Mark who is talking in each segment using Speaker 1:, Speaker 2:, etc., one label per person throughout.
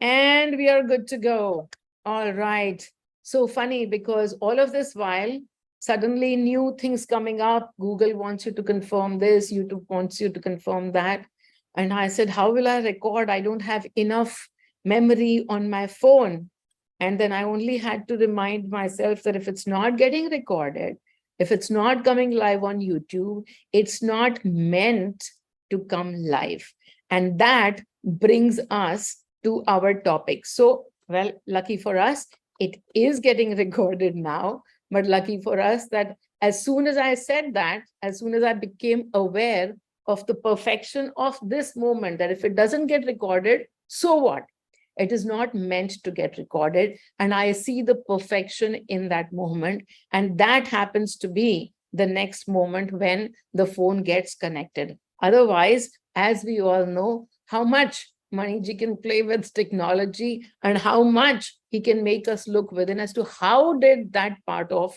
Speaker 1: And we are good to go. All right. So funny because all of this while, suddenly new things coming up. Google wants you to confirm this, YouTube wants you to confirm that. And I said, how will I record? I don't have enough memory on my phone. And then I only had to remind myself that if it's not getting recorded, if it's not coming live on YouTube, it's not meant to come live. And that brings us to our topic. So, well, lucky for us, it is getting recorded now, but lucky for us that as soon as I said that, as soon as I became aware of the perfection of this moment, that if it doesn't get recorded, so what? It is not meant to get recorded. And I see the perfection in that moment. And that happens to be the next moment when the phone gets connected. Otherwise, as we all know, how much Maniji can play with technology and how much he can make us look within as to how did that part of,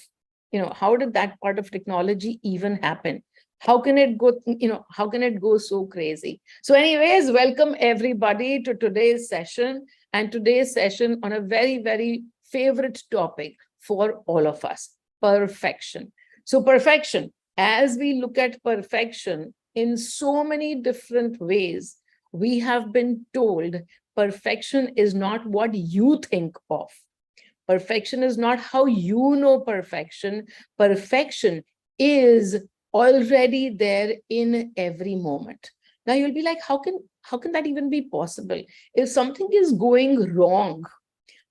Speaker 1: how did that part of technology even happen? How can it go, how can it go so crazy? So anyways, welcome everybody to today's session, and today's session on a very, very favorite topic for all of us, perfection. So perfection, as we look at perfection in so many different ways, we have been told perfection is not what you think of. Perfection is not how you know perfection. Perfection is already there in every moment. Now you'll be like, how can that even be possible? If something is going wrong,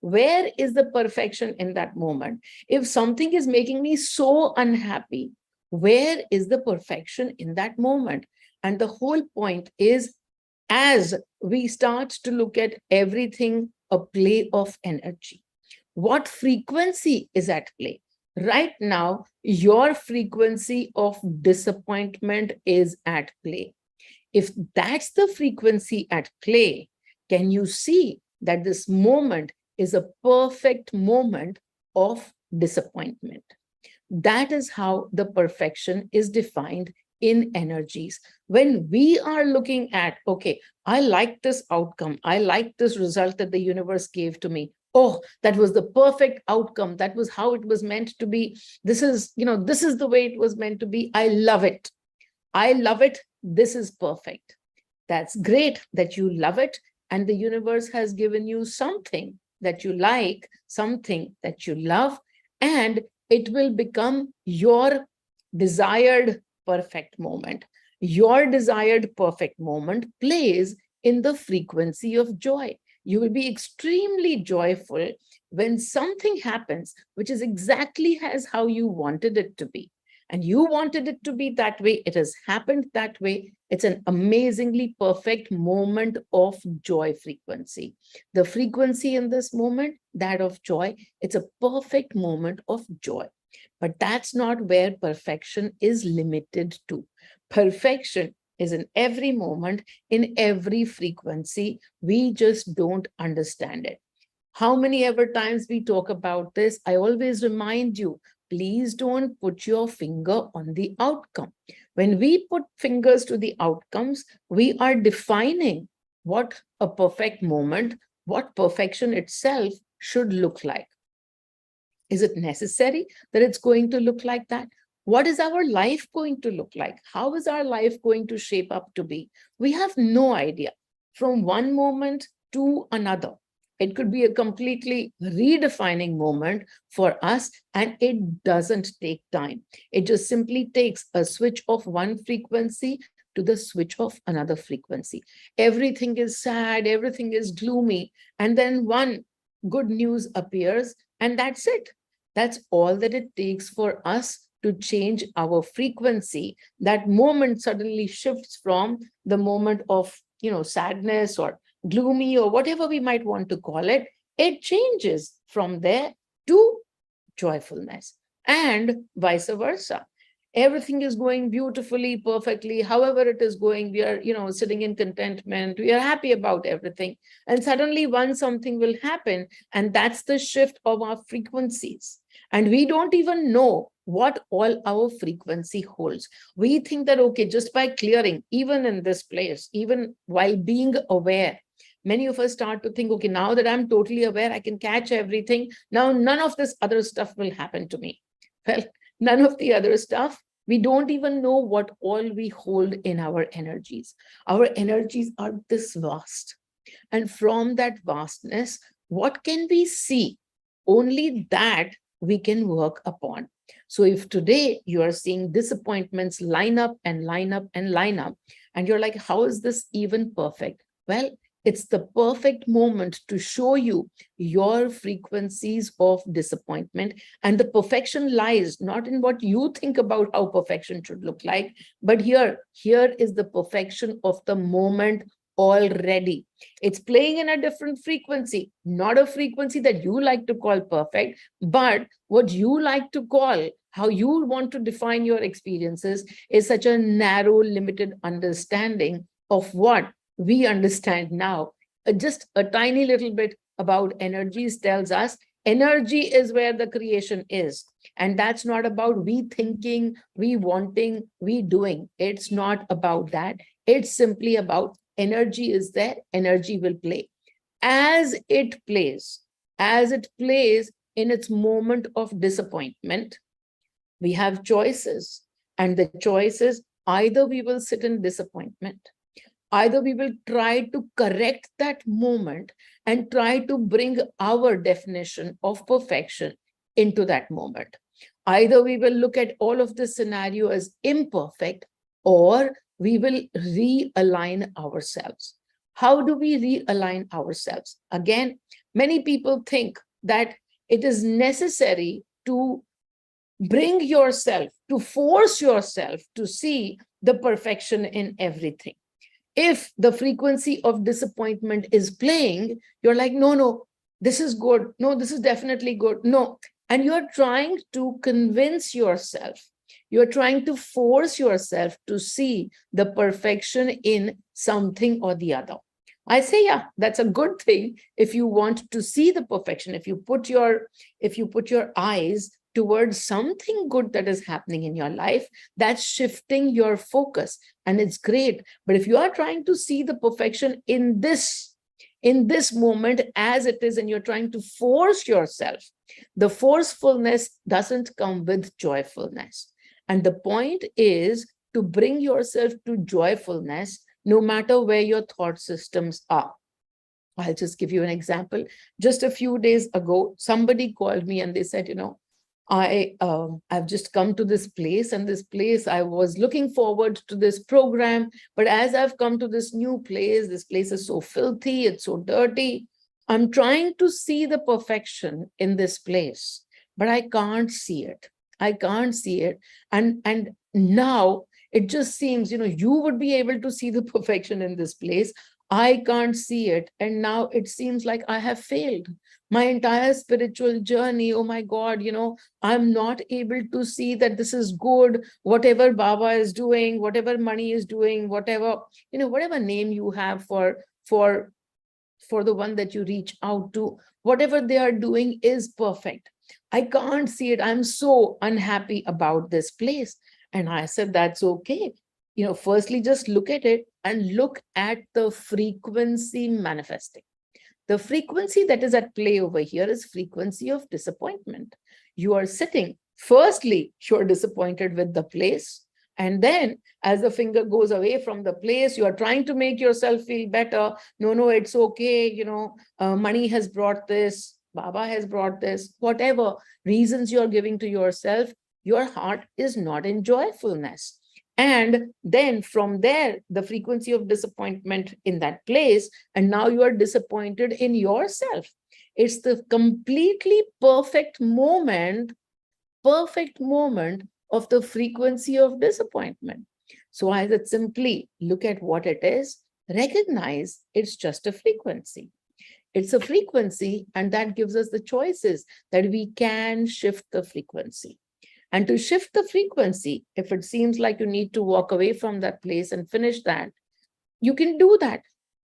Speaker 1: where is the perfection in that moment? If something is making me so unhappy, where is the perfection in that moment? And the whole point is, as we start to look at everything a play of energy, what frequency is at play? Right now, your frequency of disappointment is at play. If that's the frequency at play, can you see that this moment is a perfect moment of disappointment? That is how the perfection is defined in energies. When we are looking at, okay, I like this outcome, I like this result that the universe gave to me. Oh, that was the perfect outcome. That was how it was meant to be. This is, this is the way it was meant to be. I love it. I love it. This is perfect. That's great that you love it. And the universe has given you something that you like, something that you love, and it will become your desired perfect moment. Your desired perfect moment plays in the frequency of joy. You will be extremely joyful when something happens, which is exactly as how you wanted it to be. And you wanted it to be that way. It has happened that way. It's an amazingly perfect moment of joy frequency. The frequency in this moment, that of joy, it's a perfect moment of joy. But that's not where perfection is limited to. Perfection is in every moment, in every frequency. We just don't understand it. How many ever times we talk about this, I always remind you, please don't put your finger on the outcome. When we put fingers to the outcomes, we are defining what a perfect moment, what perfection itself should look like. Is it necessary that it's going to look like that? What is our life going to look like? How is our life going to shape up to be? We have no idea. From one moment to another, it could be a completely redefining moment for us, and it doesn't take time. It just simply takes a switch of one frequency to the switch of another frequency. Everything is sad, everything is gloomy, and then one good news appears, and that's it. That's all that it takes for us to change our frequency. That moment suddenly shifts from the moment of, sadness or gloomy or whatever we might want to call it. It changes from there to joyfulness, and vice versa. Everything is going beautifully, perfectly, however it is going. We are, sitting in contentment. We are happy about everything. And suddenly, one something will happen, and that's the shift of our frequencies. And we don't even know what all our frequency holds. We think that, okay, just by clearing, even in this place, even while being aware, Many of us start to think, okay, now that I'm totally aware, I can catch everything. Now, none of this other stuff will happen to me. Well, none of the other stuff. We don't even know what all we hold in our energies. Our energies are this vast. And from that vastness, what can we see? Only that we can work upon. So if today you are seeing disappointments line up and line up and line up, and you're like, how is this even perfect? Well, it's the perfect moment to show you your frequencies of disappointment. And the perfection lies not in what you think about how perfection should look like, but here is the perfection of the moment already. It's playing in a different frequency, not a frequency that you like to call perfect, but what you like to call, how you want to define your experiences, is such a narrow, limited understanding of what we understand now. Just a tiny little bit about energies tells us energy is where the creation is. And that's not about we thinking, we wanting, we doing. It's not about that. It's simply about energy is there, energy will play. As it plays in its moment of disappointment, we have choices. And the choices, either we will sit in disappointment, either we will try to correct that moment and try to bring our definition of perfection into that moment. Either we will look at all of this scenario as imperfect, or we will realign ourselves. How do we realign ourselves? Again, many people think that it is necessary to bring yourself, to force yourself to see the perfection in everything. If the frequency of disappointment is playing, you're like, no, this is good. No, this is definitely good. No. And you're trying to convince yourself, you're trying to force yourself to see the perfection in something or the other. I say, yeah, that's a good thing. If you want to see the perfection, if you put your eyes towards something good that is happening in your life, that's shifting your focus, and it's great. But if you are trying to see the perfection in this moment as it is, and you're trying to force yourself, the forcefulness doesn't come with joyfulness. And the point is to bring yourself to joyfulness no matter where your thought systems are. I'll just give you an example. Just a few days ago, somebody called me and they said, I've just come to this place, and this place, I was looking forward to this program, but as I've come to this this place is so filthy, it's so dirty. I'm trying to see the perfection in this place, but I can't see it. I can't see it. And now it just seems, you would be able to see the perfection in this place. I can't see it. And now it seems like I have failed my entire spiritual journey. Oh my God, I'm not able to see that this is good. Whatever Baba is doing, whatever money is doing, whatever name you have for the one that you reach out to, whatever they are doing is perfect. I can't see it. I'm so unhappy about this place. And I said, that's okay. Firstly, just look at it and look at the frequency manifesting. The frequency that is at play over here is frequency of disappointment. You are sitting, firstly, you're disappointed with the place. And then as the finger goes away from the place, you are trying to make yourself feel better. No, it's okay. Money has brought this, Baba has brought this, whatever reasons you're giving to yourself, your heart is not in joyfulness. And then from there, the frequency of disappointment in that place, and now you are disappointed in yourself. It's the completely perfect moment of the frequency of disappointment. So I would simply look at what it is, recognize it's just a frequency. It's a frequency, and that gives us the choices that we can shift the frequency. And to shift the frequency, if it seems like you need to walk away from that place and finish that, you can do that.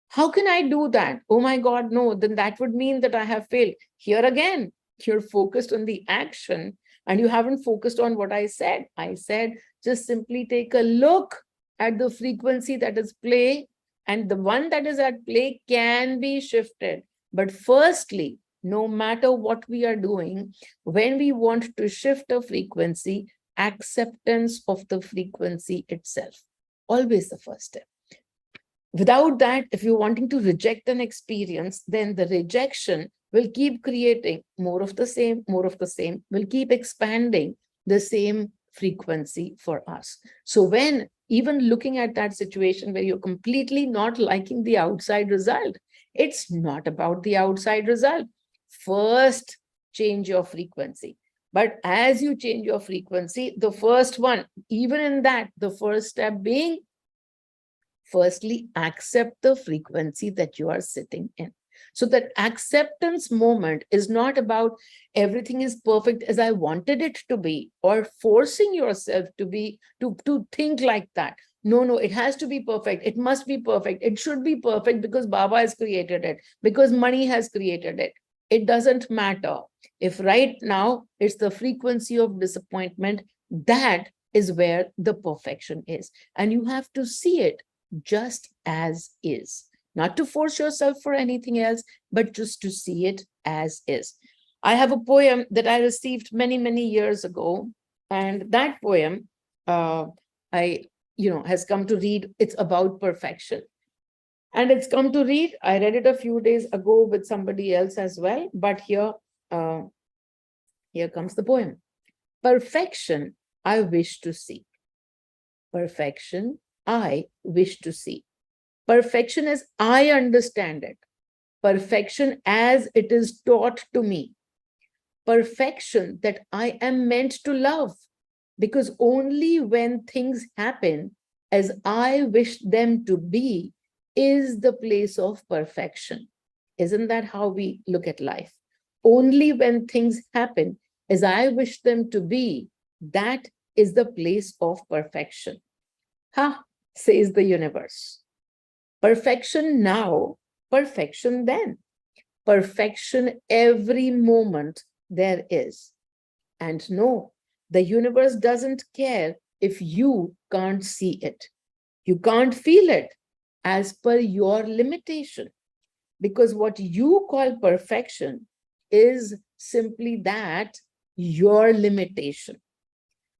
Speaker 1: How can I do that? Oh my God, no, then that would mean that I have failed. Here again, you're focused on the action and you haven't focused on what I said. I said, just simply take a look at the frequency that is play And the one that is at play can be shifted. But firstly, no matter what we are doing, when we want to shift a frequency, acceptance of the frequency itself, always the first step. Without that, if you're wanting to reject an experience, then the rejection will keep creating more of the same, will keep expanding the same frequency for us. So when even looking at that situation where you're completely not liking the outside result, it's not about the outside result. First, change your frequency. But as you change your frequency, the first one, even in that, the first step being, firstly, accept the frequency that you are sitting in. So that acceptance moment is not about everything is perfect as I wanted it to be, or forcing yourself to be, to think like that. No, it has to be perfect. It must be perfect. It should be perfect because Baba has created it, because money has created it. It doesn't matter. If right now it's the frequency of disappointment, that is where the perfection is. And you have to see it just as is, not to force yourself for anything else, but just to see it as is. I have a poem that I received many, many years ago, and that poem has come to read. It's about perfection. And it's come to read. I read it a few days ago with somebody else as well, but here comes the poem. Perfection I wish to see. Perfection I wish to see. Perfection as I understand it. Perfection as it is taught to me. Perfection that I am meant to love. Because only when things happen as I wish them to be is the place of perfection. Isn't that how we look at life? Only when things happen as I wish them to be, that is the place of perfection. Ha, says the universe. Perfection now, perfection then. Perfection every moment there is. And no, the universe doesn't care if you can't see it. You can't feel it as per your limitation. Because what you call perfection is simply that, your limitation.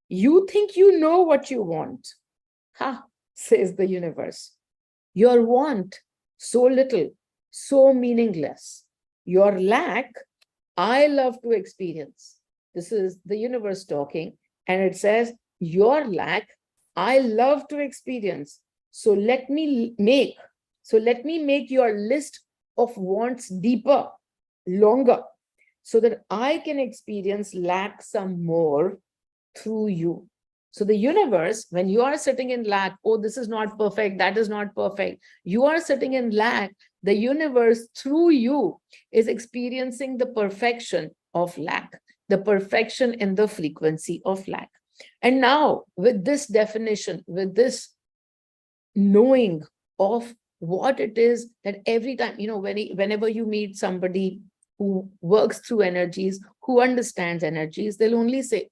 Speaker 1: You think you know what you want. Ha, says the universe. Your want, so little, so meaningless. Your lack, I love to experience. This is the universe talking, and it says, your lack, I love to experience. So let me make your list of wants deeper, longer, so that I can experience lack some more through you. So the universe, when you are sitting in lack, oh, this is not perfect, that is not perfect, you are sitting in lack, the universe through you is experiencing the perfection of lack, the perfection in the frequency of lack. And now with this definition, with this knowing of what it is, that every time, whenever you meet somebody who works through energies, who understands energies, they'll only say,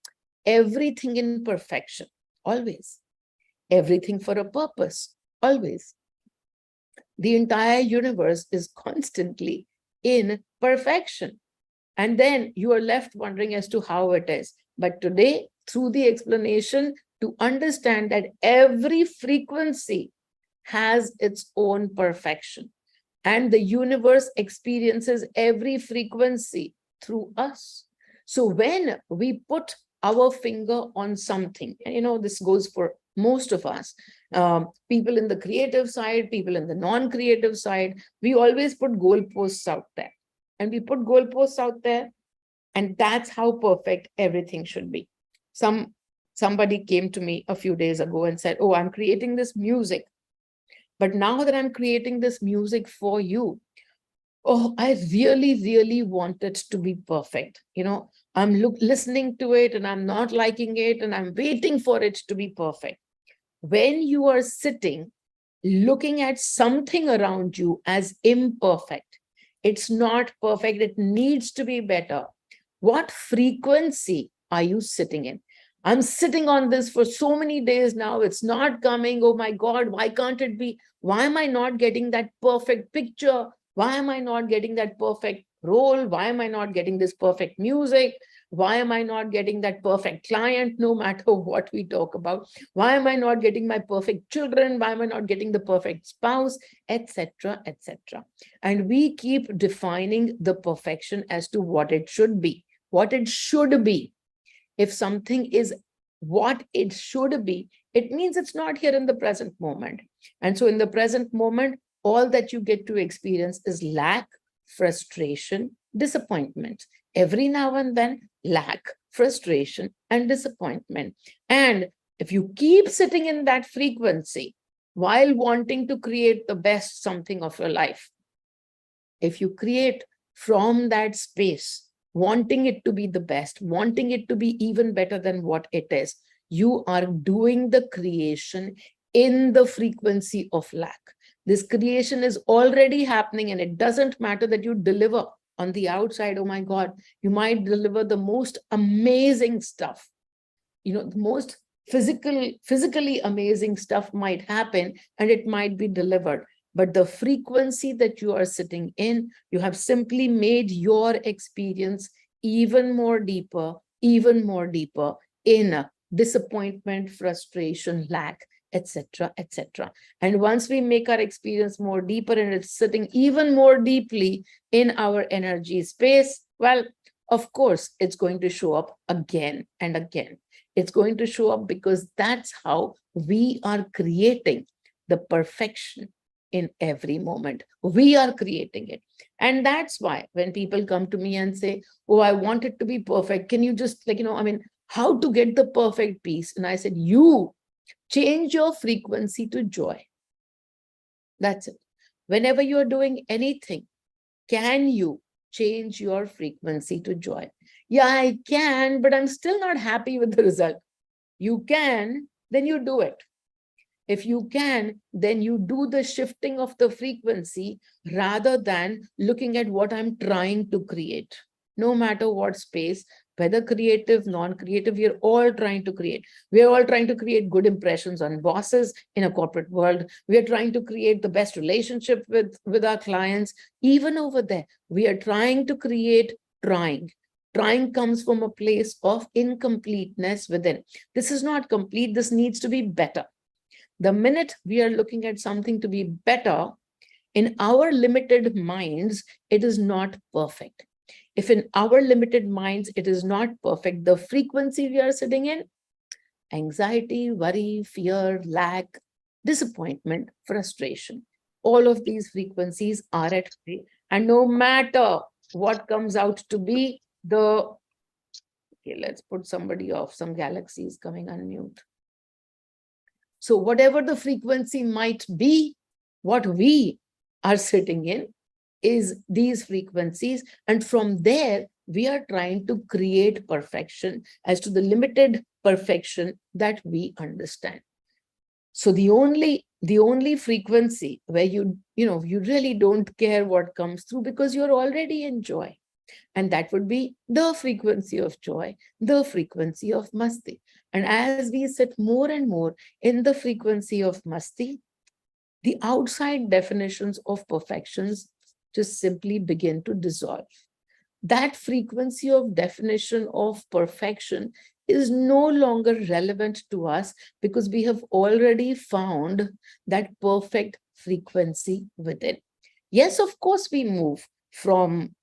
Speaker 1: everything in perfection, always. Everything for a purpose, always. The entire universe is constantly in perfection. And then you are left wondering as to how it is. But today, through the explanation, to understand that every frequency has its own perfection. And the universe experiences every frequency through us. So when we put our finger on something, and this goes for most of us, people in the creative side, people in the non-creative side, we always put goalposts out there. And we put goalposts out there, and that's how perfect everything should be. Somebody came to me a few days ago and said, oh, I'm creating this music. But now that I'm creating this music for you, oh, I really, really want it to be perfect. I'm listening to it and I'm not liking it and I'm waiting for it to be perfect. When you are sitting, looking at something around you as imperfect, it's not perfect, it needs to be better. What frequency are you sitting in? I'm sitting on this for so many days now. It's not coming. Oh my God, why can't it be? Why am I not getting that perfect picture? Why am I not getting that perfect role? Why am I not getting this perfect music? Why am I not getting that perfect client, no matter what we talk about? Why am I not getting my perfect children? Why am I not getting the perfect spouse, etc., etc.? And we keep defining the perfection as to what it should be, what it should be. If something is what it should be, it means it's not here in the present moment. And so in the present moment, all that you get to experience is lack, frustration, disappointment. Every now and then, lack, frustration, and disappointment. And if you keep sitting in that frequency while wanting to create the best something of your life, if you create from that space, wanting it to be the best, wanting it to be even better than what it is, you are doing the creation in the frequency of lack. This creation is already happening, and it doesn't matter that you deliver on the outside. Oh my God, you might deliver the most amazing stuff. The most physically amazing stuff might happen, and it might be delivered. But the frequency that you are sitting in, you have simply made your experience even more deeper in disappointment, frustration, lack, etc., etc. And once we make our experience more deeper and it's sitting even more deeply in our energy space, well, of course, it's going to show up again and again. It's going to show up because that's how we are creating the perfection in every moment. We are creating it. And that's why when people come to me and say, oh, I want it to be perfect. Can you just how to get the perfect piece? And I said, you change your frequency to joy. That's it. Whenever you're doing anything, can you change your frequency to joy? Yeah, I can, but I'm still not happy with the result. You can, then you do it. If you can, then you do the shifting of the frequency rather than looking at what I'm trying to create. No matter what space, whether creative, non-creative, we are all trying to create. We are all trying to create good impressions on bosses in a corporate world. We are trying to create the best relationship with our clients. Even over there, we are trying to create trying. Trying comes from a place of incompleteness within. This is not complete. This needs to be better. The minute we are looking at something to be better, in our limited minds, it is not perfect. If in our limited minds, it is not perfect, the frequency we are sitting in, anxiety, worry, fear, lack, disappointment, frustration, all of these frequencies are at play. And no matter what comes out to be okay, let's put somebody off, some galaxies coming unmute. So whatever the frequency might be, what we are sitting in is these frequencies. And from there, we are trying to create perfection as to the limited perfection that we understand. So the only frequency where you really don't care what comes through because you're already in joy. And that would be the frequency of joy, the frequency of masti. And as we sit more and more in the frequency of masti, the outside definitions of perfections just simply begin to dissolve. That frequency of definition of perfection is no longer relevant to us because we have already found that perfect frequency within. Yes, of course, we move from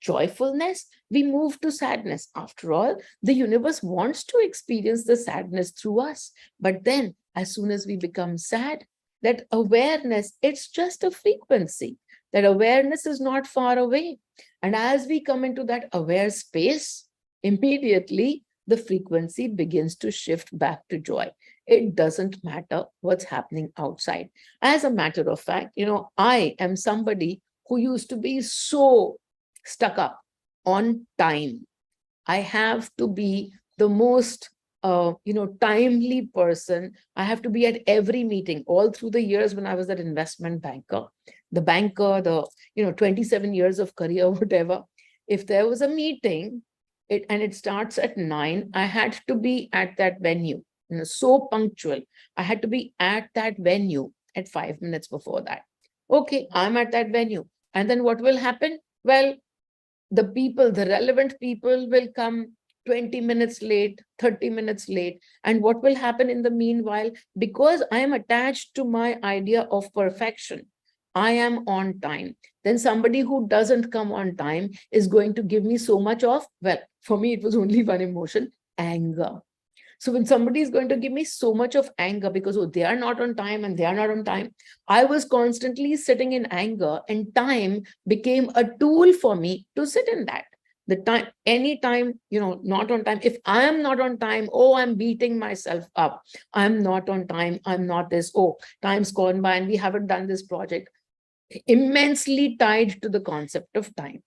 Speaker 1: joyfulness, we move to sadness. After all, the universe wants to experience the sadness through us. But then, as soon as we become sad, that awareness, it's just a frequency. That awareness is not far away. And as we come into that aware space, immediately the frequency begins to shift back to joy. It doesn't matter what's happening outside. As a matter of fact, I am somebody who used to be so stuck up on time. I have to be the most timely person. I have to be at every meeting all through the years when I was that investment banker, the 27 years of career, whatever. If there was a meeting, and it starts at 9. I had to be at that venue, so punctual. I had to be at that venue at 5 minutes before that. Okay, I'm at that venue. And then what will happen? Well, the relevant people will come 20 minutes late, 30 minutes late. And what will happen in the meanwhile? Because I am attached to my idea of perfection, I am on time. Then somebody who doesn't come on time is going to give me so much of, well, for me, it was only one emotion, anger. So when somebody is going to give me so much of anger because, oh, they are not on time and they are not on time, I was constantly sitting in anger, and time became a tool for me to sit in that. The time, anytime, not on time. If I am not on time, oh, I'm beating myself up. I'm not on time. I'm not this. Oh, time's gone by and we haven't done this project. Immensely tied to the concept of time.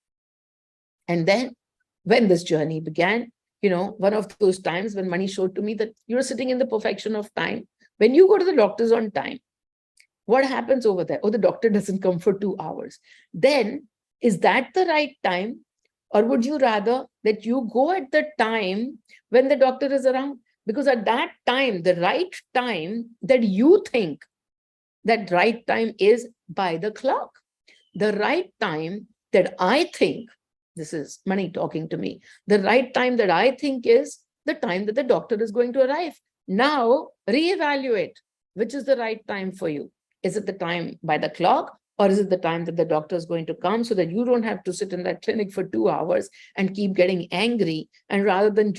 Speaker 1: And then when this journey began, one of those times when Mani showed to me that you're sitting in the perfection of time. When you go to the doctor's on time, what happens over there? Oh, the doctor doesn't come for 2 hours. Then is that the right time? Or would you rather that you go at the time when the doctor is around? Because at that time, the right time that you think, that right time is by the clock. The right time that I think, this is Mani talking to me, the right time that I think is the time that the doctor is going to arrive. Now, reevaluate, which is the right time for you. Is it the time by the clock, or is it the time that the doctor is going to come, so that you don't have to sit in that clinic for 2 hours and keep getting angry? And rather than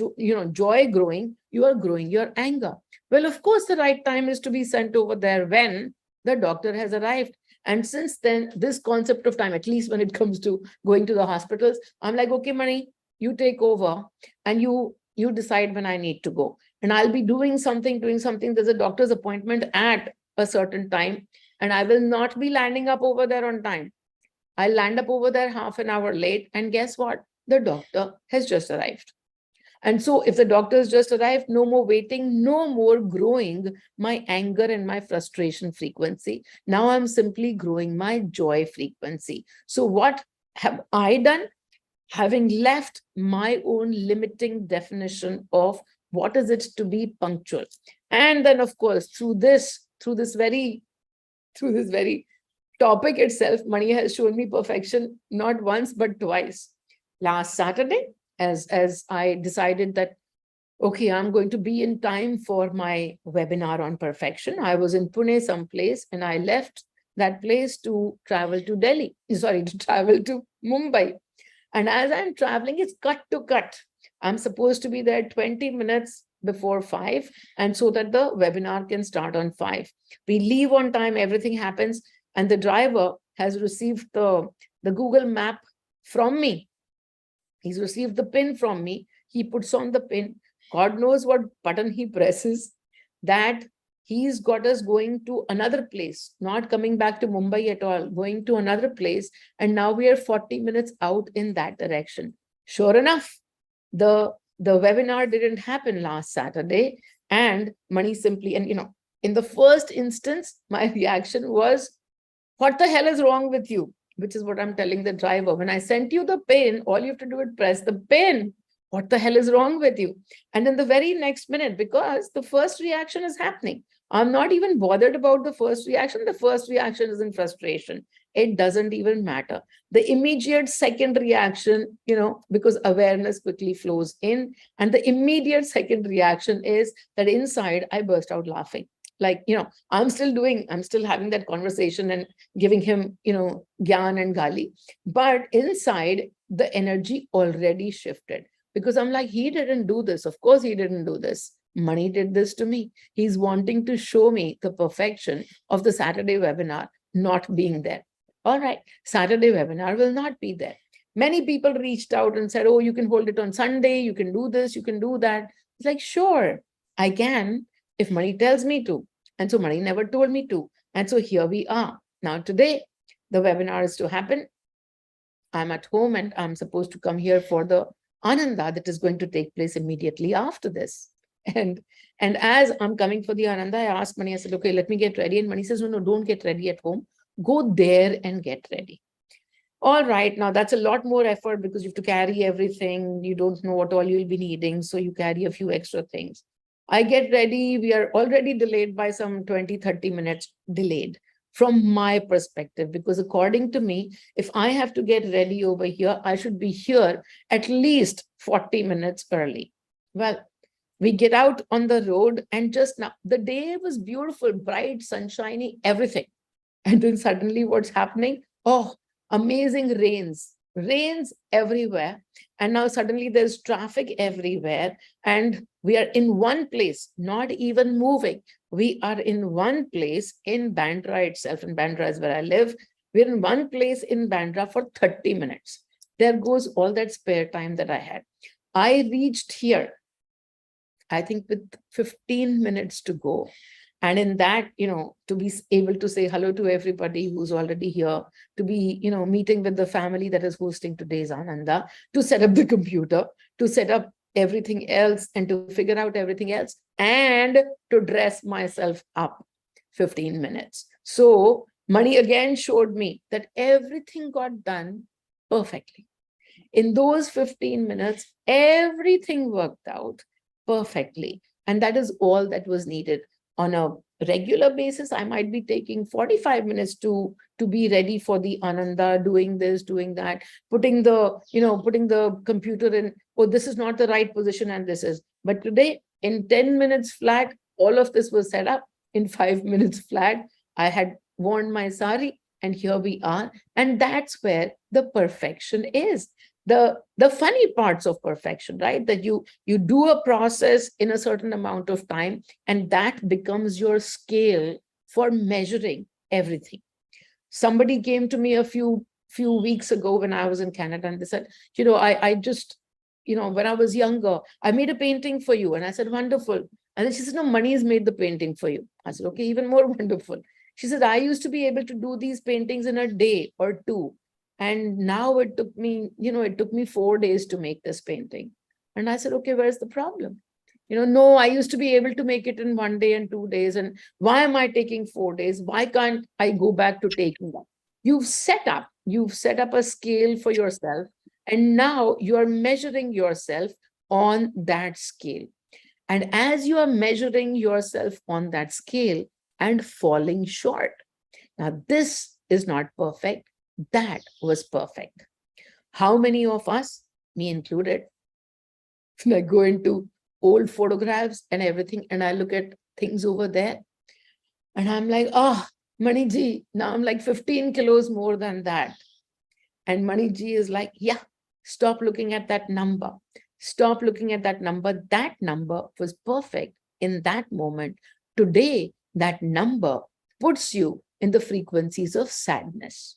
Speaker 1: joy growing, you are growing your anger. Well, of course, the right time is to be sent over there when the doctor has arrived. And since then, this concept of time, at least when it comes to going to the hospitals, I'm like, okay, Mani, you take over and you decide when I need to go. And I'll be doing something. There's a doctor's appointment at a certain time, and I will not be landing up over there on time. I'll land up over there half an hour late. And guess what? The doctor has just arrived. And so if the doctors just arrived, no more waiting, no more growing my anger and my frustration frequency. Now I'm simply growing my joy frequency. So what have I done? Having left my own limiting definition of what is it to be punctual. And then, of course, through this very topic itself, Mani has shown me perfection not once, but twice. Last Saturday, as I decided that, okay, I'm going to be in time for my webinar on perfection. I was in Pune someplace, and I left that place to travel to Mumbai. And as I'm traveling, it's cut to cut. I'm supposed to be there 20 minutes before 5, and so that the webinar can start on 5. We leave on time, everything happens, and the driver has received the Google map from me. He's received the pin from me. He puts on the pin. God knows what button he presses, that he's got us going to another place, not coming back to Mumbai at all, going to another place. And now we are 40 minutes out in that direction. Sure enough, the webinar didn't happen last Saturday. And Mani simply, and in the first instance, my reaction was, what the hell is wrong with you? Which is what I'm telling the driver. When I sent you the pin, all you have to do is press the pin. What the hell is wrong with you? And in the very next minute, because the first reaction is happening, I'm not even bothered about the first reaction. The first reaction is in frustration. It doesn't even matter. The immediate second reaction, because awareness quickly flows in, and the immediate second reaction is that inside I burst out laughing. Like, I'm still having that conversation and giving him, gyan and gali. But inside, the energy already shifted, because I'm like, he didn't do this. Of course, he didn't do this. Mani did this to me. He's wanting to show me the perfection of the Saturday webinar not being there. All right, Saturday webinar will not be there. Many people reached out and said, oh, you can hold it on Sunday. You can do this. You can do that. It's like, sure, I can, if Mani tells me to. And so Mani never told me to. And so here we are. Now today, the webinar is to happen. I'm at home and I'm supposed to come here for the Ananda that is going to take place immediately after this. And as I'm coming for the Ananda, I asked Mani, I said, okay, let me get ready. And Mani says, no, don't get ready at home. Go there and get ready. All right, now that's a lot more effort because you have to carry everything. You don't know what all you'll be needing, so you carry a few extra things. I get ready. We are already delayed by some 20, 30 minutes delayed from my perspective, because according to me, if I have to get ready over here, I should be here at least 40 minutes early. Well, we get out on the road, and just now the day was beautiful, bright, sunshiny, everything. And then suddenly what's happening? Oh, amazing rains everywhere. And now suddenly there's traffic everywhere. And we are in one place, not even moving. We are in one place in Bandra itself. And Bandra is where I live. We're in one place in Bandra for 30 minutes. There goes all that spare time that I had. I reached here, I think, with 15 minutes to go. And in that, to be able to say hello to everybody who's already here, to be, meeting with the family that is hosting today's Ananda, to set up the computer, to set up everything else and to figure out everything else, and to dress myself up 15 minutes. So Mani again showed me that everything got done perfectly. In those 15 minutes, everything worked out perfectly. And that is all that was needed. On a regular basis, I might be taking 45 minutes to be ready for the Ananda, doing this, doing that, putting the computer in, oh, this is not the right position and this is. But today, in 10 minutes flat, all of this was set up. In 5 minutes flat, I had worn my sari, and here we are. And that's where the perfection is. The funny parts of perfection, right? That you do a process in a certain amount of time, and that becomes your scale for measuring everything. Somebody came to me a few weeks ago when I was in Canada, and they said, I just, when I was younger, I made a painting for you. And I said, wonderful. And then she said, no, Mani has made the painting for you. I said, okay, even more wonderful. She said, I used to be able to do these paintings in a day or two. And now it took me 4 days to make this painting. And I said, okay, where's the problem? No, I used to be able to make it in 1 day and 2 days. And why am I taking 4 days? Why can't I go back to taking that? You've set up a scale for yourself. And now you are measuring yourself on that scale. And as you are measuring yourself on that scale and falling short, now this is not perfect. That was perfect. How many of us, me included, when I go into old photographs and everything, and I look at things over there, and I'm like, oh, Mani ji, now I'm like 15 kilos more than that. And Mani ji is like, yeah, stop looking at that number. Stop looking at that number. That number was perfect in that moment. Today, that number puts you in the frequencies of sadness.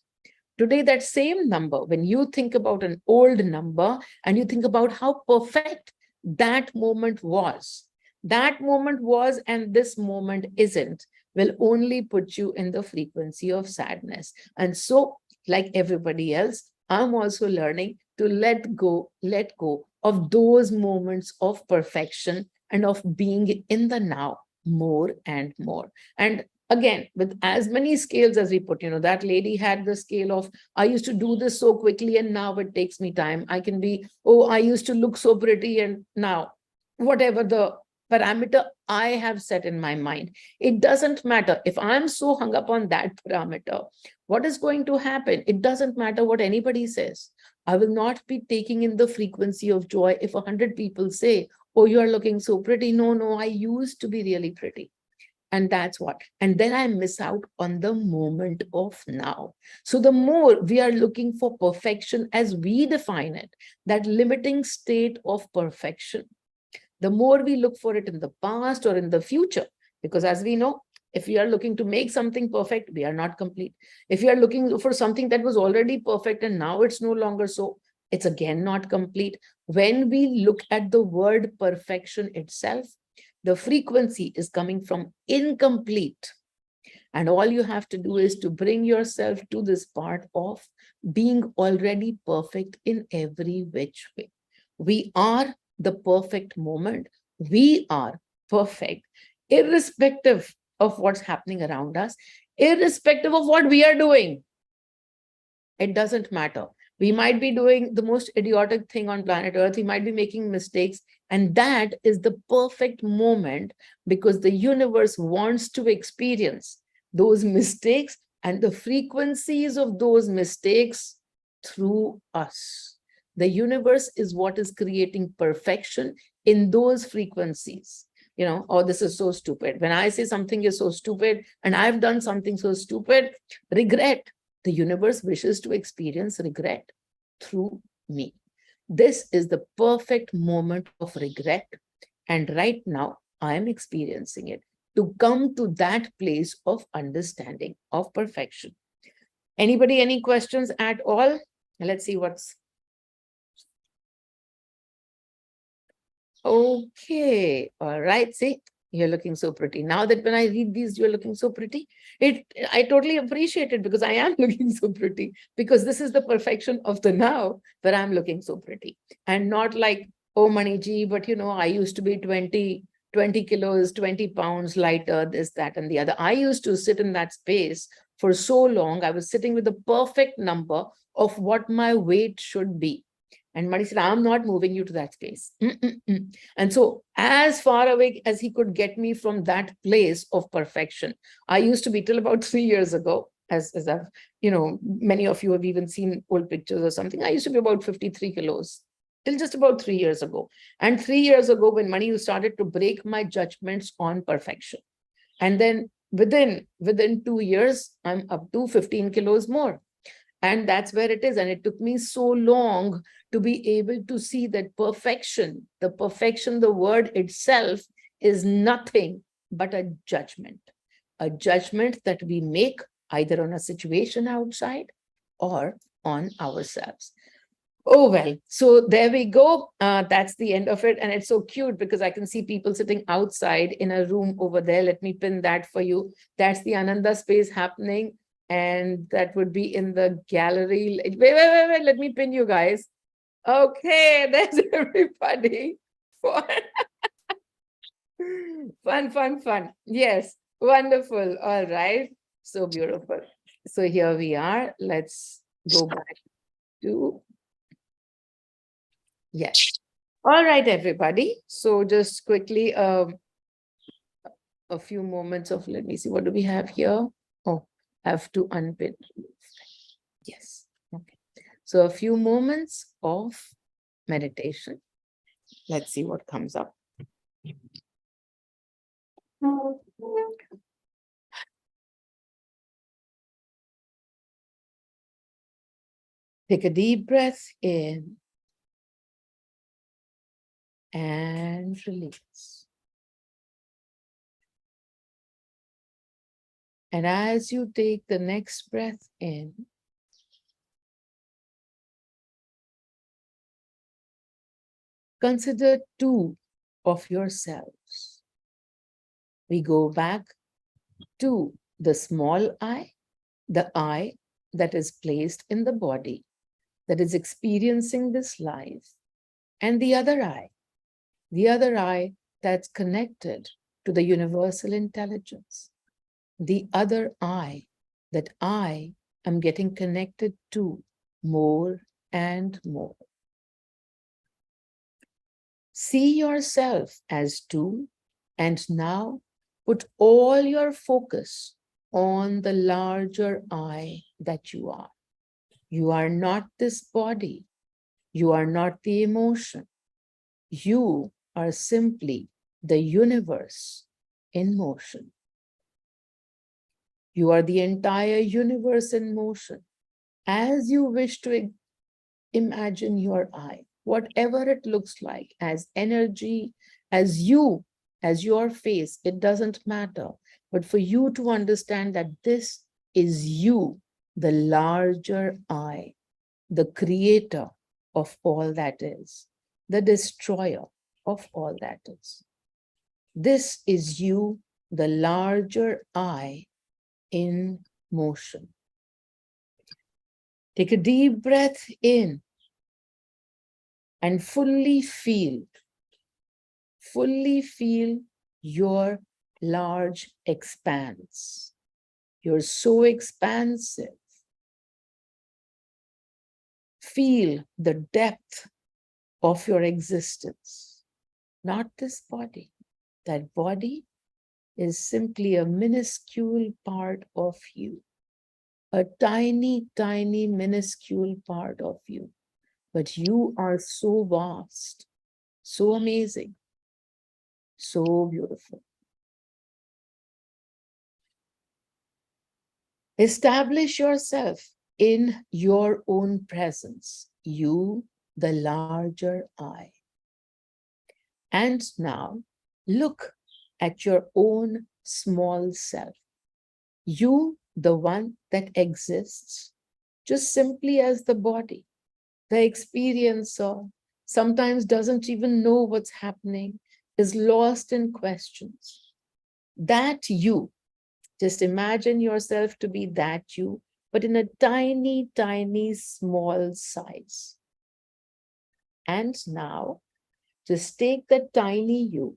Speaker 1: Today, that same number, when you think about an old number and you think about how perfect that moment was, and this moment isn't, will only put you in the frequency of sadness. And so, like everybody else, I'm also learning to let go of those moments of perfection and of being in the now more and more. And again, with as many scales as we put, that lady had the scale of, I used to do this so quickly and now it takes me time. I can be, oh, I used to look so pretty and now, whatever the parameter I have set in my mind, it doesn't matter. If I'm so hung up on that parameter, what is going to happen? It doesn't matter what anybody says. I will not be taking in the frequency of joy if 100 people say, oh, you are looking so pretty. No, I used to be really pretty. And that's what. And then I miss out on the moment of now. So the more we are looking for perfection as we define it, that limiting state of perfection, the more we look for it in the past or in the future. Because as we know, if we are looking to make something perfect, we are not complete. If we are looking for something that was already perfect and now it's no longer so, it's again not complete. When we look at the word perfection itself, the frequency is coming from incomplete. And all you have to do is to bring yourself to this part of being already perfect in every which way. We are the perfect moment. We are perfect, irrespective of what's happening around us, irrespective of what we are doing. It doesn't matter. We might be doing the most idiotic thing on planet Earth. We might be making mistakes. And that is the perfect moment because the universe wants to experience those mistakes and the frequencies of those mistakes through us. The universe is what is creating perfection in those frequencies. Oh, this is so stupid. When I say something is so stupid and I've done something so stupid, regret. The universe wishes to experience regret through me. This is the perfect moment of regret. And right now, I am experiencing it to come to that place of understanding of perfection. Anybody, any questions at all? Let's see what's. Okay, all right. See, you're looking so pretty. Now that when I read these, you're looking so pretty. I totally appreciate it because I am looking so pretty because this is the perfection of the now where I'm looking so pretty and not like, oh, Maniji, but I used to be 20 kilos, 20 pounds lighter, this, that, and the other. I used to sit in that space for so long. I was sitting with the perfect number of what my weight should be. And Mani said, I'm not moving you to that space. And so as far away as he could get me from that place of perfection, I used to be till about 3 years ago, as I've, many of you have even seen old pictures or something. I used to be about 53 kilos till just about 3 years ago. And 3 years ago, when Mani started to break my judgments on perfection. And then within 2 years, I'm up to 15 kilos more. And that's where it is. And it took me so long to be able to see that perfection, the word itself is nothing but a judgment that we make either on a situation outside or on ourselves. Oh, well, so there we go. That's the end of it. And it's so cute because I can see people sitting outside in a room over there. Let me pin that for you. That's the Ananda space happening. And that would be in the gallery. Wait. Let me pin you guys. Okay, there's everybody. Fun. Yes, wonderful. All right. So beautiful. So here we are. Let's go back to, yes. All right, everybody. So just quickly, a few moments of, let me see, what do we have here? Oh, have to unpin. Yes. Okay. So a few moments of meditation. Let's see what comes up. Take a deep breath in and release. And as you take the next breath in, consider two of yourselves. We go back to the small I, the I that is placed in the body, that is experiencing this life, and the other I that's connected to the universal intelligence, the other I that I am getting connected to more and more. See yourself as two, and now put all your focus on the larger I that you are. You are not this body. You are not the emotion. You are simply the universe in motion. You are the entire universe in motion. As you wish to imagine your I, whatever it looks like, as energy, as you, as your face, it doesn't matter. But for you to understand that this is you, the larger I, the creator of all that is, the destroyer of all that is. This is you, the larger I in motion. Take a deep breath in and fully feel your large expanse. You're so expansive. feel the depth of your existence, not this body. That body is simply a minuscule part of you, a tiny, tiny, minuscule part of you. But you are so vast, so amazing, so beautiful. Establish yourself in your own presence, you, the larger I. And now look at your own small self. You, the one that exists just simply as the body, the experiencer, sometimes doesn't even know what's happening, is lost in questions. That you, just imagine yourself to be that you, but in a tiny, tiny, small size. And now, just take that tiny you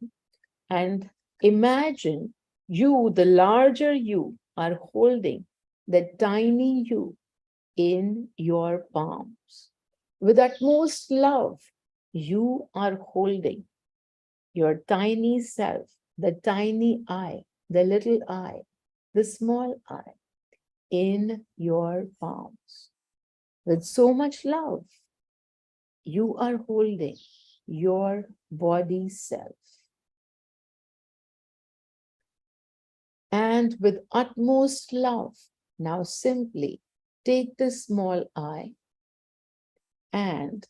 Speaker 1: and imagine you, the larger you, are holding that tiny you in your palms. With utmost love, you are holding your tiny self, the tiny I, the little I, the small I, in your palms. With so much love, you are holding your body self. And with utmost love, now simply take this small I and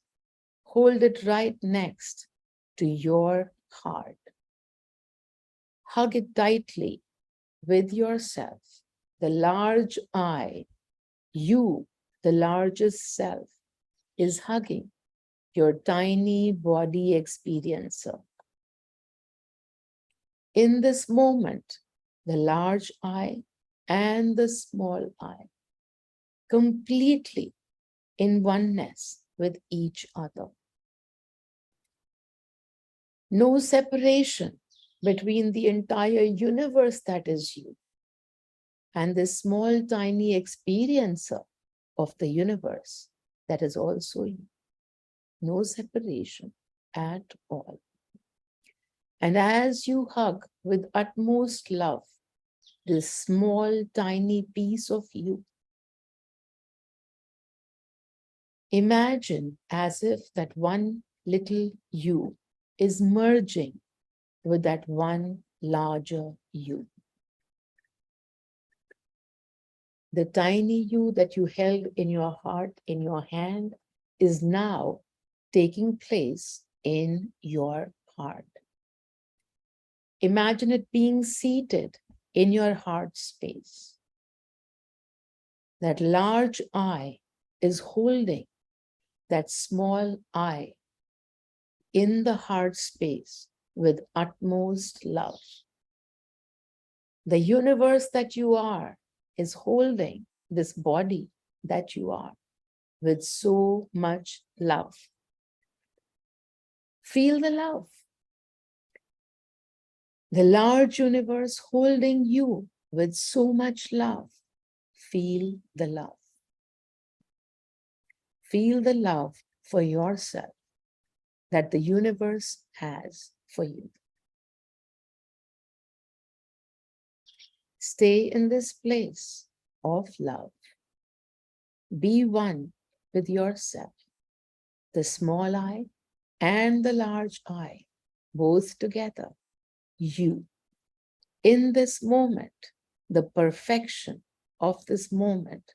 Speaker 1: hold it right next to your heart. Hug it tightly with yourself. The large I, you, the largest self, is hugging your tiny body experiencer. In this moment, the large I and the small I, completely in oneness with each other. No separation between the entire universe that is you and this small, tiny experiencer of the universe that is also you. No separation at all. And as you hug with utmost love this small, tiny piece of you, imagine as if that one little you is merging with that one larger you. The tiny you that you held in your heart, in your hand, is now taking place in your heart. Imagine it being seated in your heart space. That large I is holding that small I in the heart space with utmost love. The universe that you are is holding this body that you are with so much love. Feel the love. The large universe holding you with so much love. Feel the love. Feel the love for yourself that the universe has for you. Stay in this place of love. Be one with yourself, the small I and the large I, both together, you. In this moment, the perfection of this moment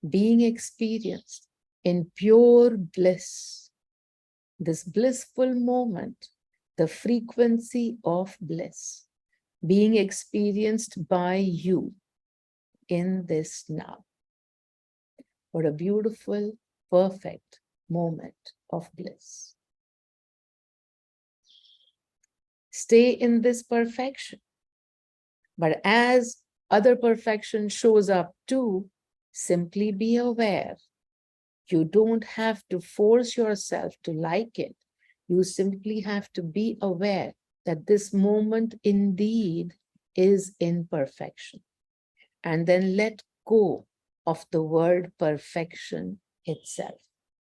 Speaker 1: being experienced in pure bliss. This blissful moment, the frequency of bliss being experienced by you in this now. What a beautiful, perfect moment of bliss. Stay in this perfection. But as other perfection shows up too, simply be aware. You don't have to force yourself to like it. You simply have to be aware that this moment indeed is imperfection. And then let go of the word perfection itself.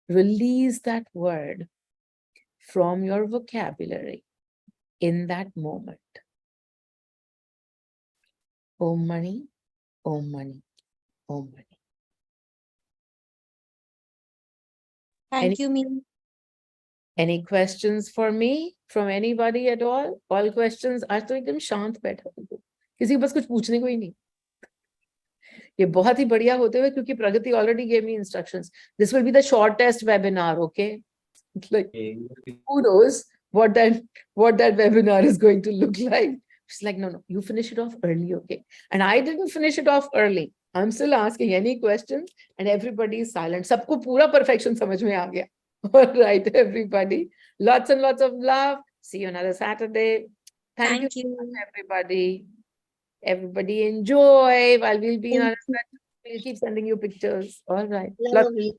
Speaker 1: Release that word from your vocabulary in that moment. Om Mani, Om Mani, Om Mani.
Speaker 2: Thank you, Meena.
Speaker 1: Any questions for me from anybody at all? All questions? आज तो एकदम शांत बैठा हूँ, किसी को बस कुछ पूछने को ही नहीं. ये बहुत ही बढ़िया होते हुए क्योंकि प्रगति already gave me instructions. This will be the shortest webinar, okay? Like, who knows what that webinar is going to look like? She's like, no, you finish it off early, okay? And I didn't finish it off early. I'm still asking any questions, and everybody is silent. सबको पूरा perfection समझ में आ गया. All right, everybody. Lots and lots of love. See you another Saturday. Thank you so much, everybody. Everybody enjoy while we'll be in our. We'll keep sending you pictures. All right.
Speaker 2: Love you.